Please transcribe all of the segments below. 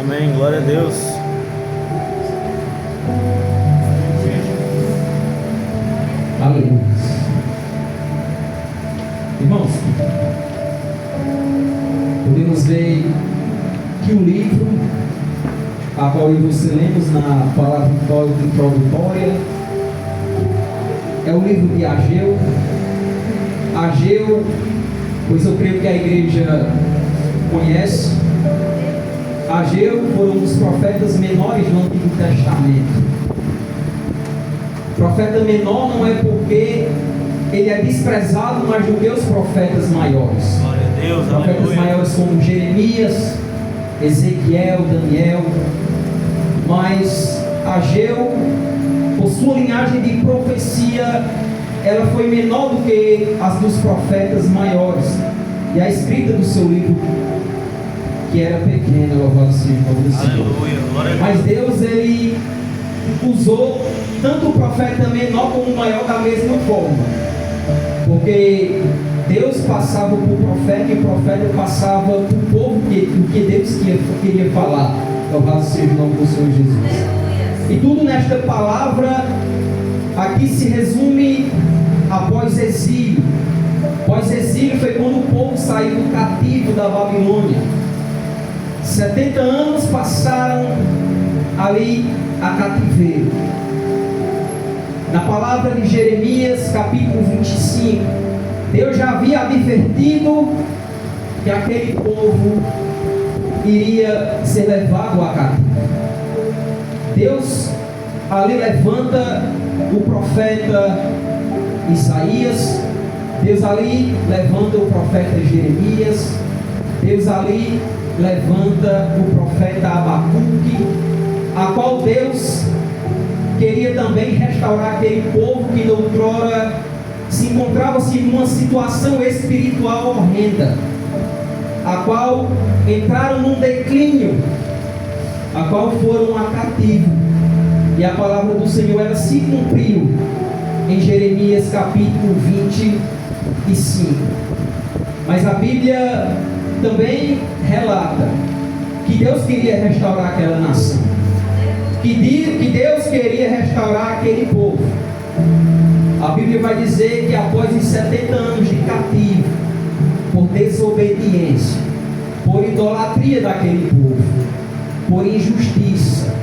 Amém, glória a Deus. Aleluia. Irmãos, podemos ver que o livro a qual você lemos na palavra introdutória é o livro de Ageu. Ageu, pois eu creio que a igreja conhece. Ageu foram os profetas menores do Antigo Testamento. Profeta menor não é porque ele é desprezado mais do que os profetas maiores. Glória a Deus, Profetas aleluia. maiores como Jeremias, Ezequiel, Daniel. Mas Ageu, por sua linhagem de profecia, ela foi menor do que as dos profetas maiores. E a escrita do seu livro, que era pequena, louvado seja o nome do Senhor. Aleluia, glória a Deus. Mas Deus, ele usou tanto o profeta menor como o maior da mesma forma, porque Deus passava por profeta e o profeta passava por povo o que Deus queria falar. Louvado seja o nome do Senhor Jesus. E tudo nesta palavra aqui se resume após exílio. Pós-exílio foi quando o povo saiu do cativo da Babilônia. 70 anos passaram ali a cativeiro. Na palavra de Jeremias, capítulo 25, Deus já havia advertido que aquele povo iria ser levado a cativo. Deus ali levanta o profeta Isaías, Deus ali levanta o profeta Jeremias, Deus ali levanta o profeta Abacuque, a qual Deus queria também restaurar aquele povo que outrora se encontrava-se numa situação espiritual horrenda, a qual entraram num declínio, a qual foram a cativo. E a palavra do Senhor ela se cumpriu em Jeremias capítulo 25. Mas a Bíblia também relata que Deus queria restaurar aquela nação, que Deus queria restaurar aquele povo. A Bíblia vai dizer que após os 70 anos de cativo, por desobediência, por idolatria daquele povo, por injustiça,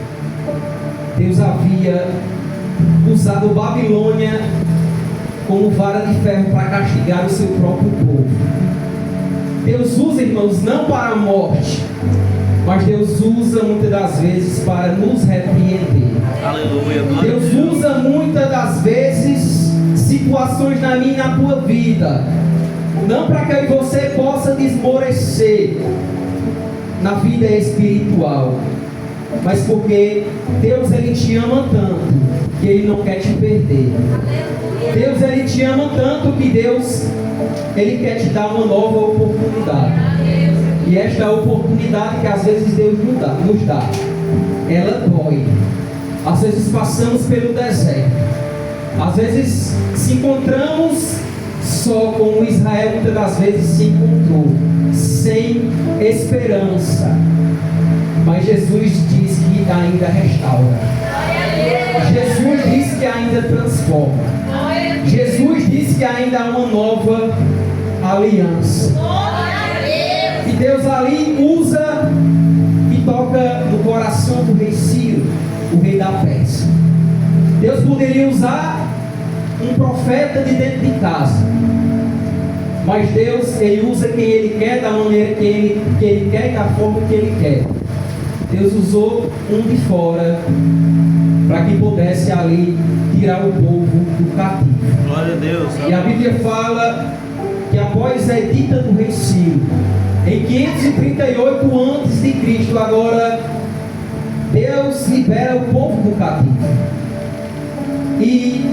Deus havia usado Babilônia como vara de ferro para castigar o seu próprio povo. Deus usa, irmãos, não para a morte, mas Deus usa muitas das vezes para nos repreender. Aleluia, glória a Deus Deus. usa muitas das vezes situações na minha e na tua vida, não para que você possa desmorecer na vida espiritual, mas porque Deus ele te ama tanto que Ele não quer te perder. Deus ele te ama tanto que Deus ele quer te dar uma nova oportunidade. E esta oportunidade que às vezes Deus nos dá, ela dói. Às vezes passamos pelo deserto, às vezes se encontramos só como Israel muitas das vezes se encontrou, sem esperança. Mas Jesus diz que ainda restaura. Jesus diz que ainda transforma. Jesus diz que ainda há uma nova aliança. E Deus ali usa e toca no coração do rei Ciro, o rei da Pérsia. Deus poderia usar um profeta de dentro de casa, mas Deus ele usa quem Ele quer, da maneira que ele quer e da forma que Ele quer. Deus usou um de fora para que pudesse ali tirar o povo do cativo. Glória a Deus. E a Bíblia fala que após a edita do rei Ciro, em 538 a.C., agora Deus libera o povo do cativo. E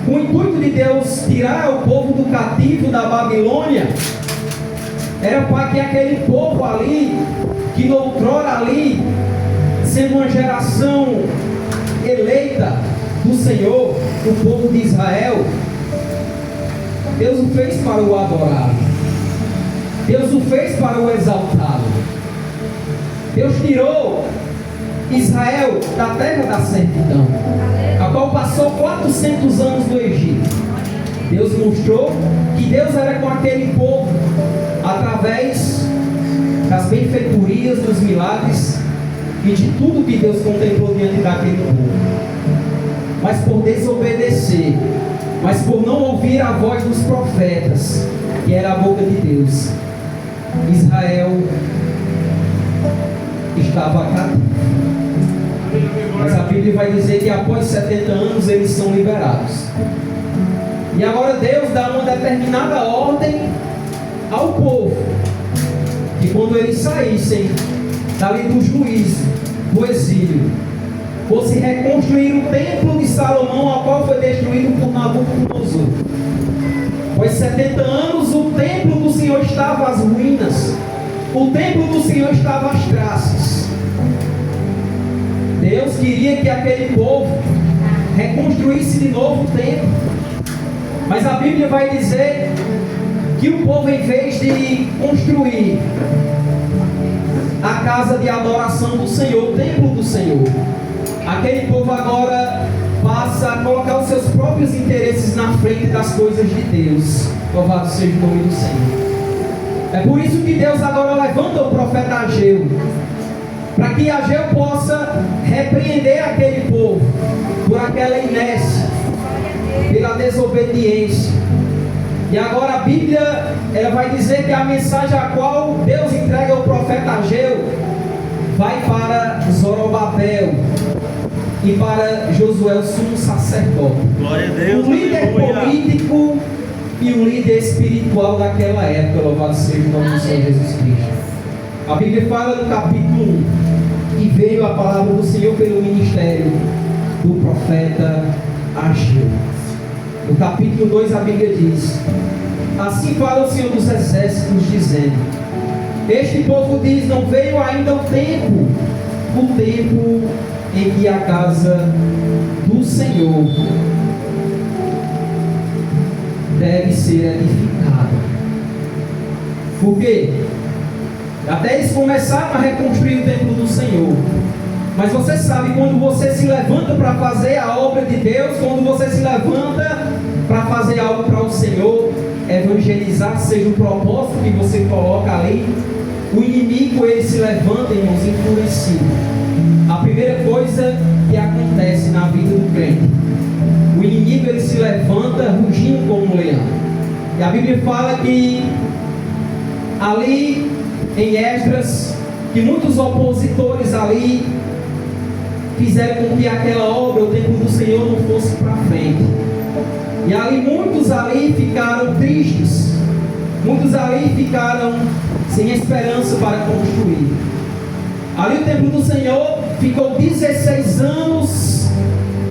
o intuito de Deus tirar o povo do cativo da Babilônia era para que aquele povo ali, que outrora ali, sendo uma geração eleita do Senhor, o povo de Israel, Deus o fez para o adorar, Deus o fez para o exaltar. Deus tirou Israel da terra da servidão, a qual passou 400 anos no Egito. Deus mostrou que Deus era com aquele povo através das benfeitorias, dos milagres e de tudo que Deus contemplou diante daquele povo. Mas por desobedecer, mas por não ouvir a voz dos profetas, que era a boca de Deus, Israel estava cativo. Mas a Bíblia vai dizer que após 70 anos eles são liberados. E agora Deus dá uma determinada ordem ao povo, que quando eles saíssem dali do juízo, do exílio, fosse reconstruir o templo de Salomão, ao qual foi destruído por Nabucodonosor. Após 70 anos, o templo do Senhor estava às ruínas, o templo do Senhor estava às traças. Deus queria que aquele povo reconstruísse de novo o templo. Mas a Bíblia vai dizer que o povo, em vez de construir a casa de adoração do Senhor, o templo do Senhor, aquele povo agora passa a colocar os seus próprios interesses na frente das coisas de Deus. Louvado seja o nome do Senhor. É por isso que Deus agora levanta o profeta Ageu, para que Ageu possa repreender aquele povo por aquela inércia, pela desobediência. E agora a Bíblia ela vai dizer que a mensagem a qual Deus entrega ao profeta Ageu vai para Zorobabel e para Josué, o sumo sacerdote. Glória a Deus. Um líder político e um líder espiritual daquela época. Louvado seja o nome do Senhor Jesus Cristo. A Bíblia fala no capítulo 1 que veio a palavra do Senhor pelo ministério do profeta Ageu. No capítulo 2 a Bíblia diz: assim fala o Senhor dos Exércitos, dizendo: este povo diz, não veio ainda o tempo em que a casa do Senhor deve ser edificada. Por quê? Até eles começaram a reconstruir o templo do Senhor. Mas você sabe, quando você se levanta para fazer a obra de Deus, quando você se levanta para fazer algo para o Senhor, evangelizar seja o propósito que você coloca ali, o inimigo ele se levanta, irmãos, enfurecido. A primeira coisa que acontece na vida do crente, o inimigo ele se levanta rugindo como um leão. E a Bíblia fala que ali em Esdras, que muitos opositores ali fizeram com que aquela obra, o templo do Senhor, não fosse para frente. E ali muitos ali ficaram tristes, muitos ali ficaram sem esperança para construir. Ali o templo do Senhor ficou 16 anos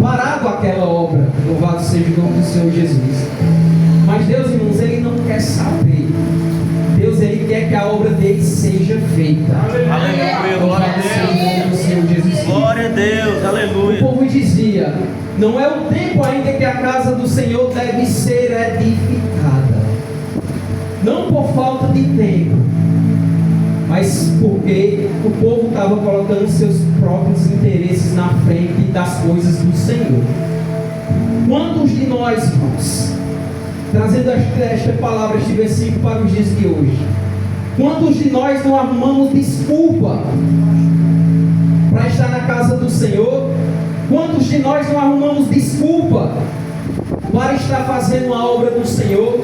parado aquela obra. Louvado seja o nome do Senhor Jesus. Mas Deus, irmãos, Ele não quer saber. Deus, Ele quer que a obra dele seja feita. Aleluia, glória a Deus. Glória a Deus, aleluia. O povo dizia: não é o tempo ainda que a casa do Senhor deve ser edificada. Não por falta de tempo, mas porque o povo estava colocando seus próprios interesses na frente das coisas do Senhor. Quantos de nós, irmãos, trazendo esta palavra, este versículo para os dias de hoje, quantos de nós não arrumamos desculpa para estar na casa do Senhor? Quantos de nós não arrumamos desculpa para estar fazendo a obra do Senhor?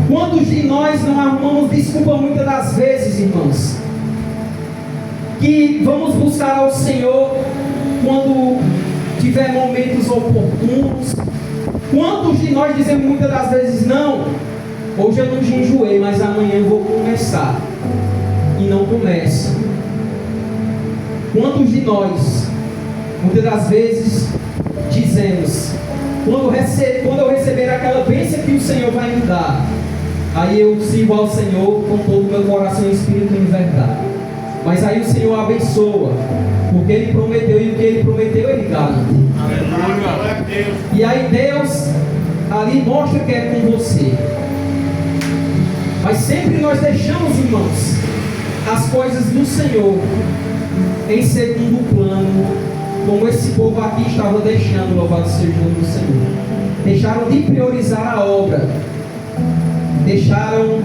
Quantos de nós não arrumamos desculpa muitas das vezes, irmãos, que vamos buscar ao Senhor quando tiver momentos oportunos? Quantos de nós dizemos muitas das vezes: não, hoje eu não jejuei, mas amanhã eu vou começar, e não começa? Quantos de nós muitas das vezes dizemos: quando eu receber aquela bênção que o Senhor vai me dar, aí eu sirvo ao Senhor com todo o meu coração, espírito e verdade. Mas aí o Senhor abençoa, porque Ele prometeu, e o que Ele prometeu Ele garante. Aleluia. E aí Deus ali mostra que é com você. Mas sempre nós deixamos, irmãos, as coisas do Senhor em segundo plano, como esse povo aqui estava deixando, louvado seja o nome do Senhor. Deixaram de priorizar a obra, deixaram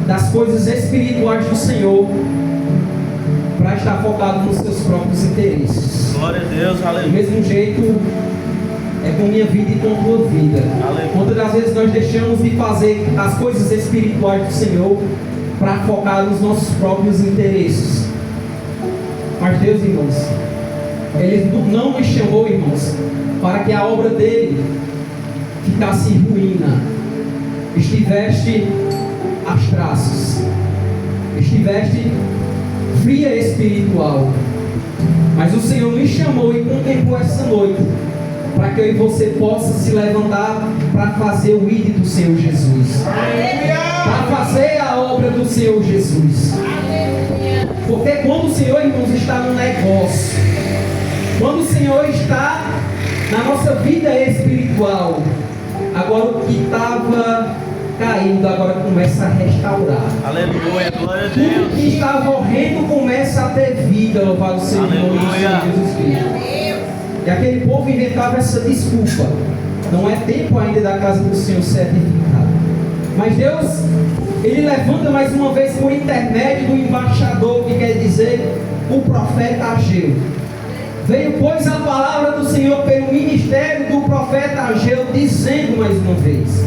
das coisas espirituais do Senhor para estar focado nos seus próprios interesses. Glória a Deus, aleluia. Do mesmo jeito é com minha vida e com a tua vida. Aleluia. Quantas das vezes nós deixamos de fazer as coisas espirituais do Senhor para focar nos nossos próprios interesses? Mas Deus, irmãos, Ele não nos chamou, irmãos, para que a obra dele ficasse em ruína, estivesse às traças, estivesse fria espiritual. Mas o Senhor nos chamou e contemplou essa noite para que eu e você possa se levantar para fazer o ID do Senhor Jesus, para fazer a obra do Senhor Jesus. Porque quando o Senhor, irmãos, está no negócio, quando o Senhor está na nossa vida espiritual, agora o que estava caindo agora começa a restaurar. Aleluia, glória a Tudo Deus. que está morrendo começa a ter vida, louvado seja o nome do Senhor Aleluia. Jesus Cristo. E aquele povo inventava essa desculpa: não é tempo ainda da casa do Senhor ser edificada. Mas Deus, Ele levanta mais uma vez por intermédio do embaixador, que quer dizer o profeta Ageu. Veio, pois, a palavra do Senhor pelo ministério do profeta Ageu, dizendo mais uma vez.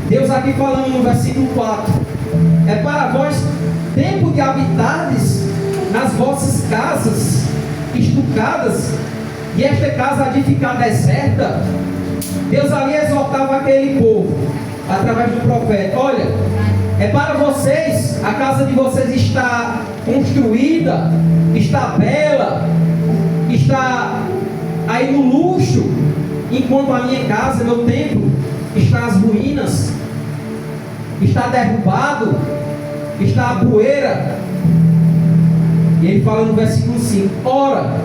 Deus aqui falando no versículo 4: é para vós tempo de habitardes nas vossas casas estucadas, e esta casa há de ficar deserta. Deus ali exortava aquele povo através do profeta: olha, é para vocês, a casa de vocês está construída, está bela, está aí no luxo, enquanto a minha casa, meu templo, está às ruínas, está derrubado, está a poeira. E ele fala no versículo 5: ora,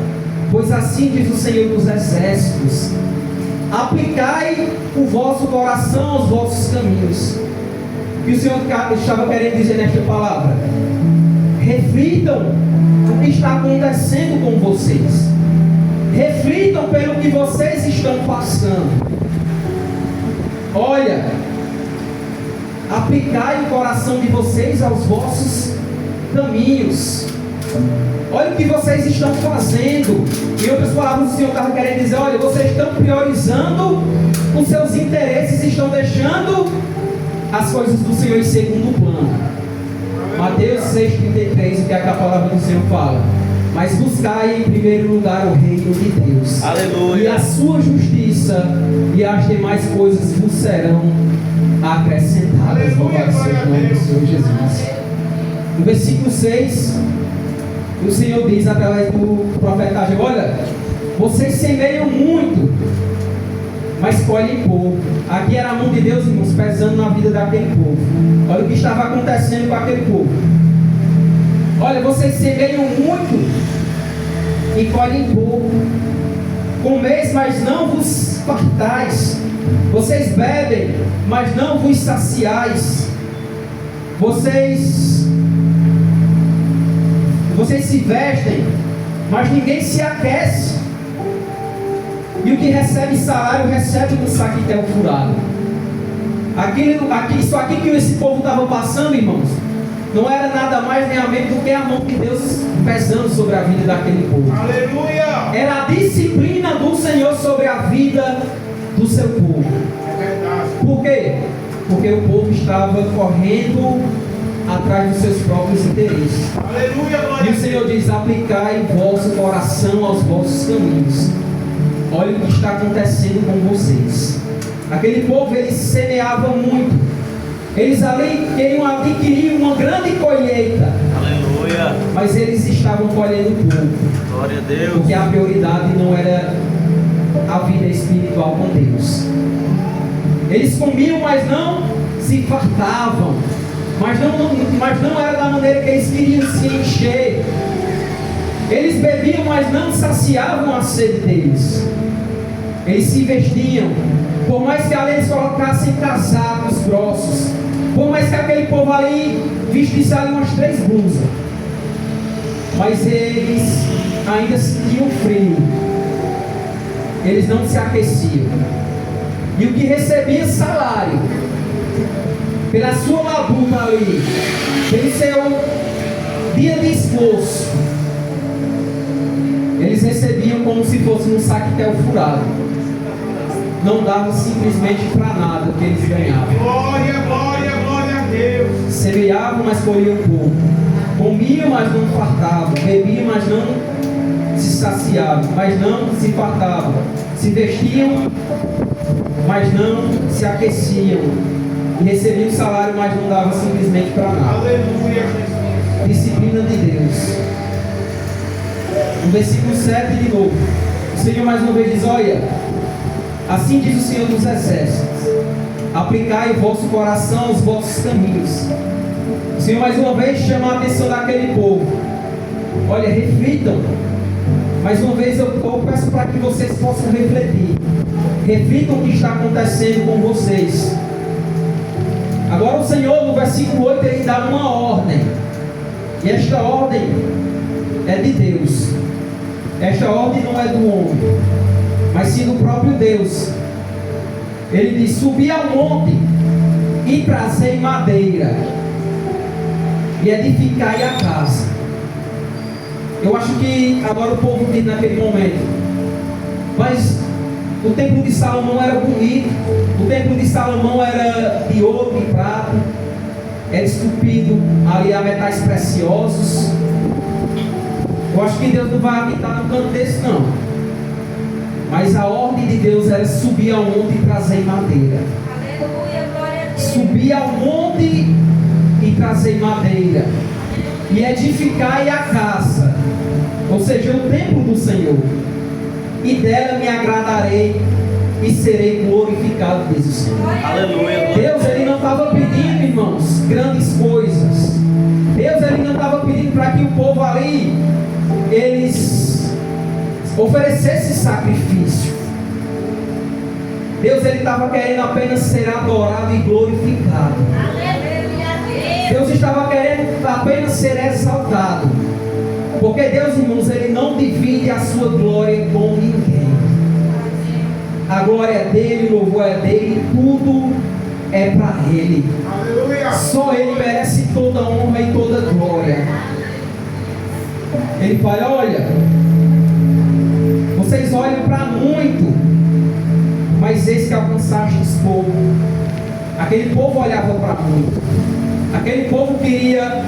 pois assim diz o Senhor dos Exércitos, aplicai o vosso coração aos vossos caminhos. E o Senhor estava querendo dizer nesta palavra: reflitam o que está acontecendo com vocês, reflitam pelo que vocês estão passando. Olha, aplicai o coração de vocês aos vossos caminhos. Olha o que vocês estão fazendo. Em outras palavras, o Senhor estava querendo dizer: olha, vocês estão priorizando os seus interesses, estão deixando as coisas do Senhor em segundo plano. Mateus 6,33, o que é que a palavra do Senhor fala? Mas buscai em primeiro lugar o reino de Deus, Aleluia. e a sua justiça, e as demais coisas vos serão acrescentadas. Louvado seja o nome do Senhor Jesus. No versículo 6, o Senhor diz através do profeta Ageu: olha, vocês semeiam muito, mas colhem pouco. Aqui era a mão de Deus, irmãos, pesando na vida daquele povo. Olha o que estava acontecendo com aquele povo. Olha, vocês semeiam muito e colhem pouco. Comeis, mas não vos fartais. Vocês bebem, mas não vos saciais. Vocês se vestem, mas ninguém se aquece. E o que recebe salário, recebe no saquetel furado. Isso aqui que esse povo estava passando, irmãos, não era nada mais nem a menos do que a mão de Deus pesando sobre a vida daquele povo. Aleluia! Era a disciplina do Senhor sobre a vida do seu povo. É verdade. Por quê? Porque o povo estava correndo atrás dos seus próprios interesses. Aleluia, E glória o a Senhor Deus. diz: aplicai vosso coração aos vossos caminhos. Olha o que está acontecendo com vocês. Aquele povo, eles semeavam muito. Eles ali queriam adquirir uma grande colheita, Aleluia. mas eles estavam colhendo pouco, Glória a Deus. porque a prioridade não era a vida espiritual com Deus. Eles comiam, mas não se fartavam, mas não era da maneira que eles queriam se encher. Eles bebiam, mas não saciavam a sede deles. Eles se vestiam, por mais que ali eles colocassem casacos grossos, por mais que aquele povo ali vestisse ali umas 3 blusas, mas eles ainda sentiam frio. Eles não se aqueciam. E o que recebia salário pela sua labuta ali, pelo seu dia de esforço, eles recebiam como se fosse um saquetel furado. Não dava simplesmente para nada o que eles ganhavam. Glória, glória, glória a Deus. Semeavam, mas colhiam pouco. Comiam, mas não fartavam. Bebiam, mas não se saciavam, mas não se fartavam. Se vestiam, mas não se aqueciam. E recebiam salário, mas não dava simplesmente para nada. Aleluia, Jesus. Disciplina de Deus. No versículo 7 de novo, o Senhor mais uma vez diz: olha, assim diz o Senhor dos Exércitos: aplicai em vosso coração os vossos caminhos. O Senhor mais uma vez chama a atenção daquele povo. Olha, reflitam. Mais uma vez eu peço para que vocês possam refletir. Reflitam o que está acontecendo com vocês. Agora o Senhor, no versículo 8, ele dá uma ordem. E esta ordem é de Deus. Esta ordem não é do homem, mas sim do próprio Deus. Ele diz: subi ao monte e trazei madeira e edificai a casa. Eu acho que agora o povo diz naquele momento: mas o templo de Salomão era bonito, o templo de Salomão era de ouro e prata, era esculpido ali a metais preciosos. Eu acho que Deus não vai habitar no canto desse, não. Mas a ordem de Deus era subir ao monte e trazer madeira. Aleluia, glória a Deus. Subir ao monte e trazer madeira e edificar a casa, ou seja, o templo do Senhor, e dela me agradarei e serei glorificado, diz o Senhor. Aleluia. Deus, ele não estava pedindo, irmãos, grandes coisas. Deus, ele não estava pedindo para que o povo ali, eles oferecessem sacrifício. Deus, ele estava querendo apenas ser adorado e glorificado. Aleluia, Deus estava querendo apenas ser exaltado. Porque Deus, irmãos, ele não divide a sua glória com ninguém. A glória é dele, o louvor é dele, tudo é para ele. Aleluia. Só ele merece toda honra e toda glória. Ele fala: olha, vocês olham para muito, mas eis que alcançastes pouco. Aquele povo olhava para muito. Aquele povo queria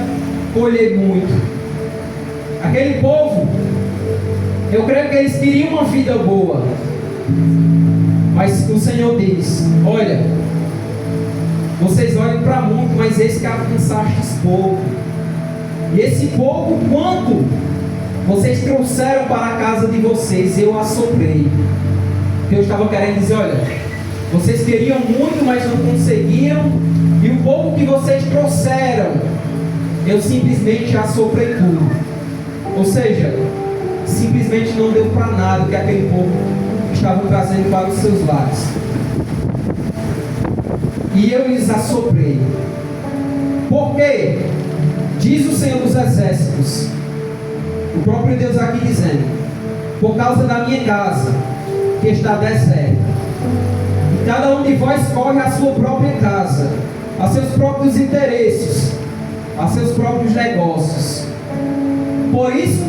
colher muito. Aquele povo, eu creio que eles queriam uma vida boa. Mas o Senhor diz: olha, vocês olham para muito, mas esse que alcançastes pouco. E esse pouco, quanto vocês trouxeram para a casa de vocês, eu assoprei. Deus estava querendo dizer: olha, vocês queriam muito, mas não conseguiram. E o pouco que vocês trouxeram, eu simplesmente assoprei tudo. Ou seja, simplesmente não deu para nada o que aquele povo estava trazendo para os seus lares. E eu lhes assoprei. Por quê? Diz o Senhor dos Exércitos, o próprio Deus aqui dizendo: por causa da minha casa, que está deserta, e cada um de vós corre à sua própria casa, a seus próprios interesses, a seus próprios negócios. Por isso,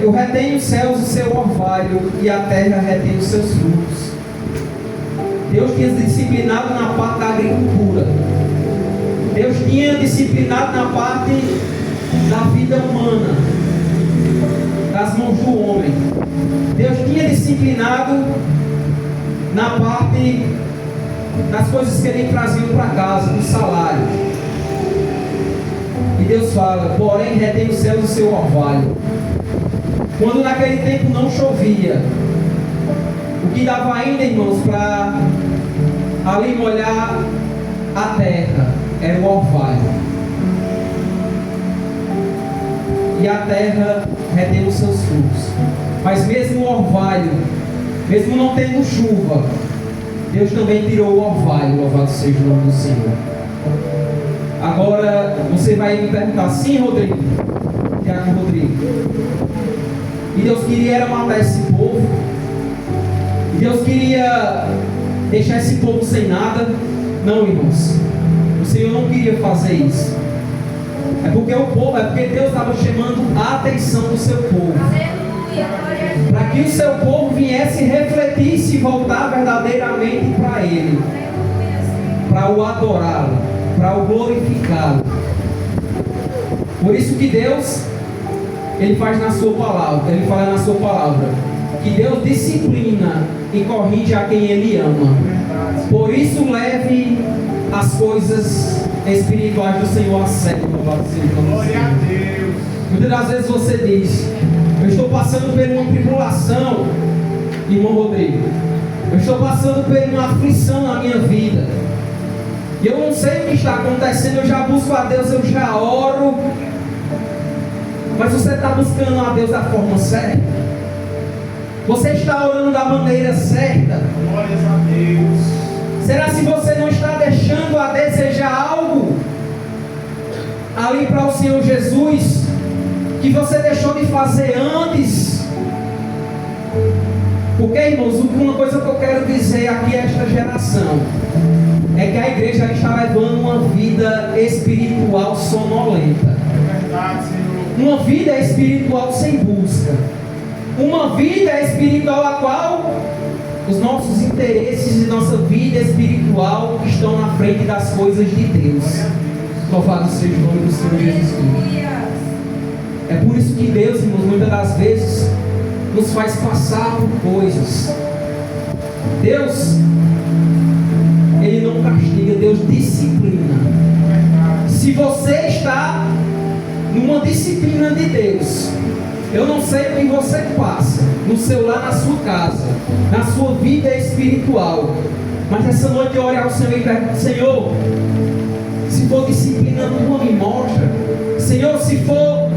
eu retenho os céus o seu orvalho, e a terra retém os seus frutos. Deus tinha disciplinado na parte da agricultura. Deus tinha disciplinado na parte da vida humana, das mãos do homem. Deus tinha disciplinado na parte das coisas que ele trazia para casa, do salário. E Deus fala: porém retém os céus o seu orvalho. Quando naquele tempo não chovia, o que dava ainda, irmãos, para ali molhar a terra era o orvalho. E a terra retém os seus frutos. Mas mesmo o orvalho, mesmo não tendo chuva, Deus também tirou o orvalho. Louvado seja o nome do Senhor. Agora você vai me perguntar: sim, Rodrigo, o que Tiago Rodrigo. E Deus queria era matar esse povo. E Deus queria deixar esse povo sem nada. Não, irmãos. O Senhor não queria fazer isso. É porque Deus estava chamando a atenção do seu povo. Aleluia, glória a Deus. Para que o seu povo viesse refletir e se voltar verdadeiramente para Ele. Para o adorá-lo, para o glorificá-lo. Por isso que Deus, Ele faz na sua palavra, Ele fala na sua palavra, que Deus disciplina e corrige a quem Ele ama. Por isso leve as coisas espirituais do Senhor a sério. Glória a Deus. Muitas das vezes você diz: eu estou passando por uma tribulação, irmão Rodrigo. Eu estou passando por uma aflição na minha vida. E eu não sei o que está acontecendo. Eu já busco a Deus, eu já oro. Mas você está buscando a Deus da forma certa? Você está orando da maneira certa? Glórias a Deus. Será se você não está deixando a desejar algo ali para o Senhor Jesus, que você deixou de fazer antes? Porque, irmãos, uma coisa que eu quero dizer aqui a esta geração é que a igreja está levando uma vida espiritual sonolenta. Verdade, Senhor. Uma vida espiritual sem busca. Uma vida espiritual a qual os nossos interesses e nossa vida espiritual estão na frente das coisas de Deus. Louvado seja o nome do Senhor Jesus Cristo. É por isso que Deus, irmãos, muitas das vezes nos faz passar por coisas. Deus, Ele não castiga, Deus disciplina. Se você está numa disciplina de Deus, eu não sei o que você passa no seu lar, na sua casa, na sua vida espiritual, mas essa noite eu oro ao Senhor e pergunto: Senhor, se for disciplina tua, me mostra. Senhor, se for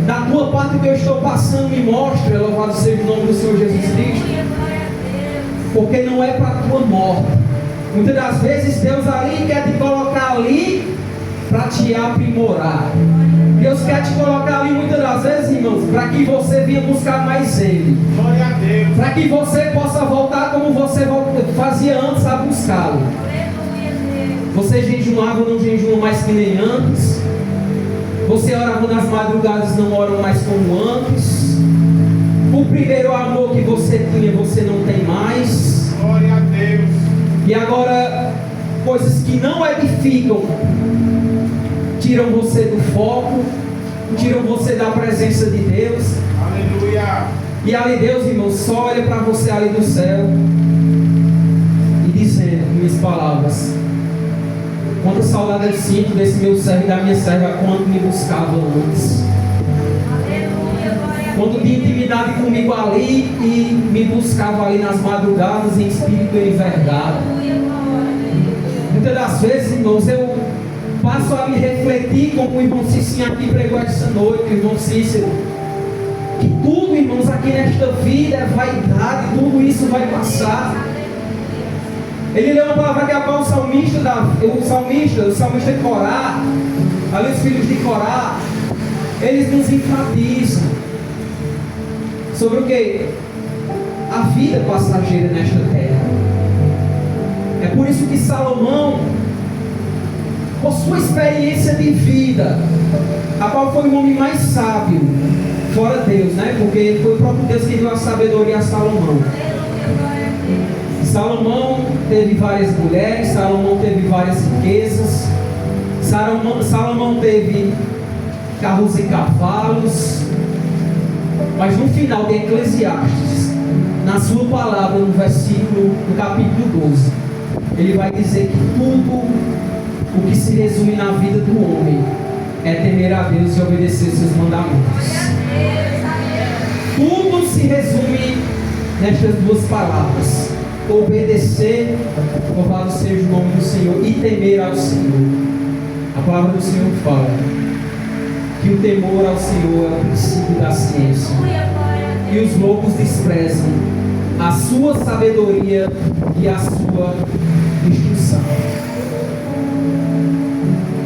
da tua parte o que eu estou passando, me mostra. Louvado seja o nome do Senhor Jesus Cristo. Porque não é para a tua morte. Muitas das vezes Deus ali quer te colocar ali para te aprimorar. Deus quer te colocar ali muitas das vezes, irmãos, para que você venha buscar mais Ele. Glória a Deus. Para que você possa voltar como você fazia antes a buscá-lo. Você jejuava, não jejua mais que nem antes. Você orava nas madrugadas, não ora mais como antes. O primeiro amor que você tinha, você não tem mais. Glória a Deus. E agora, coisas que não edificam tiram você do foco, tiram você da presença de Deus. Aleluia. E ali Deus, irmão, só olha para você ali do céu e dizendo, minhas palavras: quanta saudade eu sinto desse meu servo e da minha serva quando me buscava antes. Quando tinha intimidade comigo ali e me buscava ali nas madrugadas em espírito e em verdade. Muitas das vezes, irmãos, eu passo a me refletir, como o irmão Cicinho aqui pregou esta noite, o irmão Cícero, que tudo, irmãos, aqui nesta vida é vaidade, tudo isso vai passar. Ele leu uma palavra que é o salmista de Corá, ali os filhos de Corá, eles nos enfatizam sobre o que? A vida passageira nesta terra. É por isso que Salomão, com sua experiência de vida, a qual foi o homem mais sábio, fora Deus, né? Porque foi o próprio Deus que deu a sabedoria a Salomão. Salomão teve várias mulheres, Salomão teve várias riquezas, Salomão teve carros e cavalos, mas no final de Eclesiastes, na sua palavra, no capítulo 12, ele vai dizer que tudo o que se resume na vida do homem é temer a Deus e obedecer seus mandamentos. Tudo se resume nestas duas palavras: obedecer, louvado seja o nome do Senhor, e temer ao Senhor. A palavra do Senhor fala que o temor ao Senhor é o princípio da ciência, e os loucos desprezam a sua sabedoria e a sua instrução.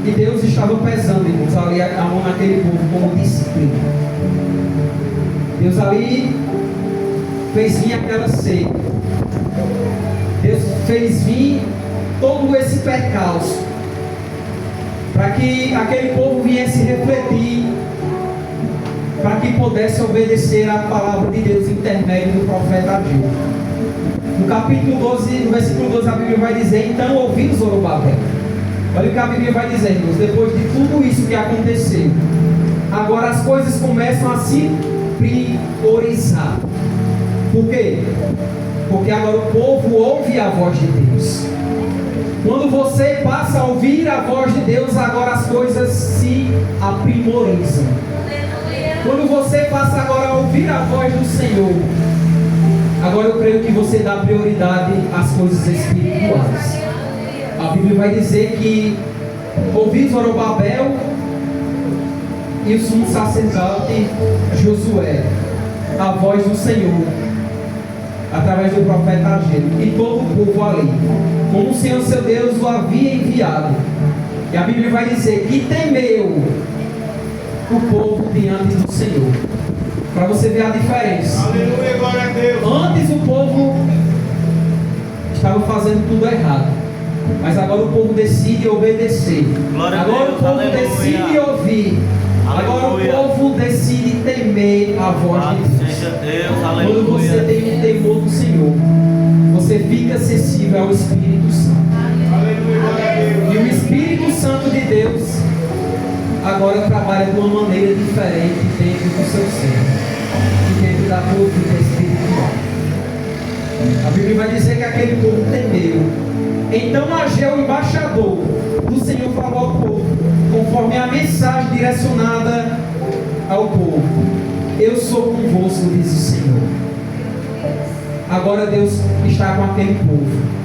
E Deus estava pesando, irmãos, ali a mão naquele povo como disciplina. Deus ali fez vir aquela seca. Deus fez vir todo esse percalço para que aquele povo viesse refletir, para que pudesse obedecer a palavra de Deus intermédio do profeta Ageu. No capítulo 12, no versículo 12, a Bíblia vai dizer: então ouviu Zorobabel. Olha o que a Bíblia vai dizer, irmãos. Depois de tudo isso que aconteceu, agora as coisas começam a se priorizar. Por quê? Porque agora o povo ouve a voz de Deus. Quando você passa a ouvir a voz de Deus, agora as coisas se aprimorizam. Quando você passa agora a ouvir a voz do Senhor, agora eu creio que você dá prioridade às coisas espirituais. A Bíblia vai dizer que ouviu Zorobabel e o sumo sacerdote Josué a voz do Senhor através do profeta Ageu e todo o povo ali, como o Senhor seu Deus o havia enviado. E a Bíblia vai dizer que temeu o povo diante do Senhor. Para você ver a diferença. Aleluia, glória a Deus. Antes o povo estava fazendo tudo errado, mas agora o povo decide obedecer. Glória a agora Deus, o povo aleluia. decide ouvir. Agora Aleluia. o povo decide temer a voz de Louvado Deus. seja Deus, Quando você aleluia. tem um temor do Senhor, você fica acessível ao Espírito Santo. Aleluia, glória a Deus. E o Espírito Santo de Deus agora trabalha de uma maneira diferente dentro do seu ser e dentro da tua vida espiritual. A Bíblia vai dizer que aquele povo temeu. Então Ageu, o embaixador do Senhor, falou ao povo, conforme a mensagem direcionada ao povo: eu sou convosco, diz o Senhor. Agora Deus está com aquele povo.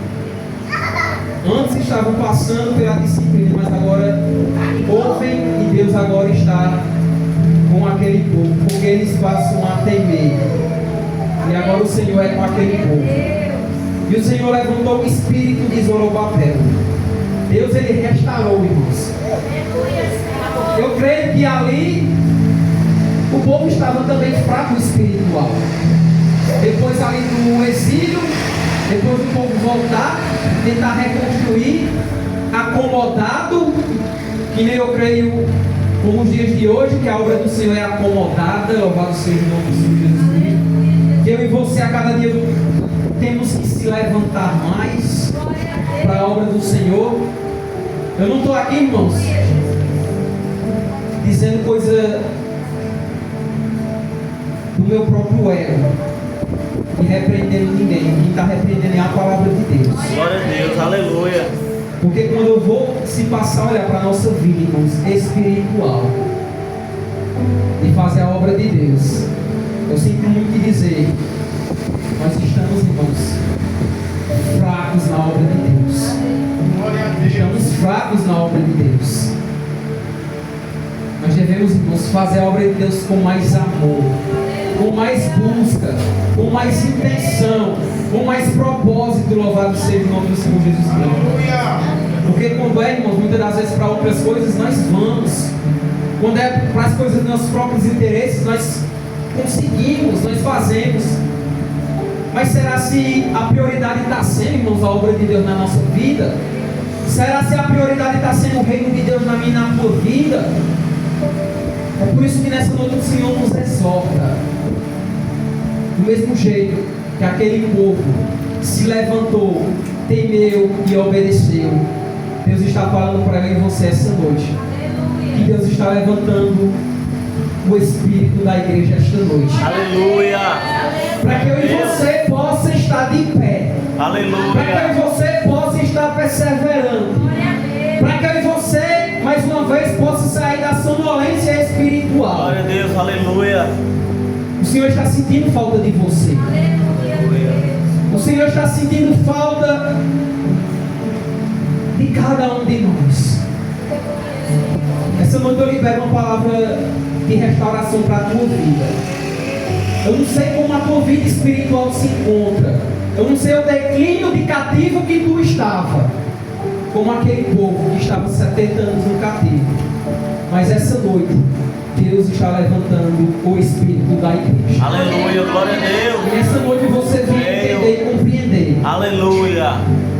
Antes estavam passando pela disciplina, mas agora ouvem e Deus agora está com aquele povo, porque eles passam a temer. E agora o Senhor é com aquele povo. E o Senhor levantou o espírito de Zorobabel. Deus, ele restaurou, irmãos. Eu creio que ali o povo estava também fraco espiritual. Depois ali do exílio, depois do povo voltar, tentar reconstruir, acomodado, que nem eu creio como os dias de hoje, que a obra do Senhor é acomodada. Louvado seja o nome do Senhor Jesus Cristo. Que eu e você a cada dia temos que se levantar mais para a obra do Senhor. Eu não estou aqui, irmãos, dizendo coisa do meu próprio ego e repreendendo ninguém. Quem está repreendendo é a palavra de Deus. Glória a Deus, aleluia. Porque quando eu vou se passar a olhar para a nossa vida, irmãos, espiritual, e fazer a obra de Deus, eu sinto muito que dizer, nós estamos, irmãos, fracos na obra de Deus. Glória a Deus. Estamos fracos na obra de Deus. Nós devemos, irmãos, fazer a obra de Deus com mais amor, com mais busca, com mais intenção, com mais propósito. Louvado seja o nome do Senhor Jesus Cristo. Aleluia. Porque quando é, irmãos, muitas das vezes para outras coisas nós vamos. Quando é para as coisas dos nossos próprios interesses, nós conseguimos, nós fazemos. Mas será se a prioridade está sendo, irmãos, a obra de Deus na nossa vida? Será se a prioridade está sendo o reino de Deus na minha e na tua vida? É por isso que nessa noite o Senhor nos exorta. Do mesmo jeito que aquele povo se levantou, temeu e obedeceu, Deus está falando para mim e você essa noite. Que Deus está levantando o espírito da igreja esta noite. Aleluia. Para que eu e você possa estar de pé. Para que eu Aleluia. e você possa estar perseverando. Para que eu e você, mais uma vez, possa sair da sonolência espiritual. Glória a Deus, aleluia. O Senhor está sentindo falta de você. O Senhor está sentindo falta de cada um de nós. Essa noite eu libero uma palavra de restauração para a tua vida. Eu não sei como a tua vida espiritual se encontra. Eu não sei o declínio de cativo que tu estava, como aquele povo que estava 70 anos no cativo. Mas essa noite, Deus está levantando o espírito da igreja. Aleluia, glória a Deus. E essa noite você vem entender e compreender Aleluia,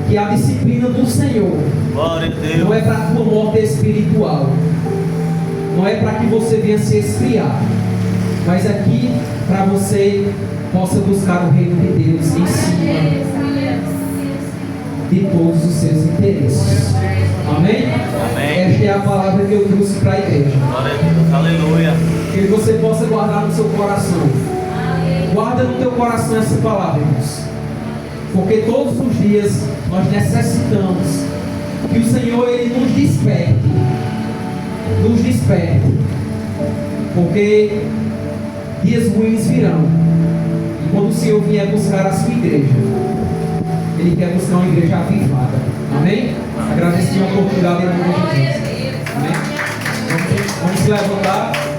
que a disciplina do Senhor glória a não Deus. é para a tua morte espiritual, não é para que você venha se esfriar, mas aqui para você possa buscar o reino de Deus em cima de todos os seus interesses. Amém? Amém. Esta é a palavra que eu trouxe para a igreja. Glória a Deus, aleluia. Que você possa guardar no seu coração. Guarda no teu coração essa palavra, irmãos. Porque todos os dias nós necessitamos que o Senhor ele nos desperte. Nos desperte. Porque dias ruins virão. E quando o Senhor vier buscar a sua igreja, Ele quer buscar uma igreja avivada. Amém? Agradeço a oportunidade em nome de Jesus. Amém? Vamos se levantar.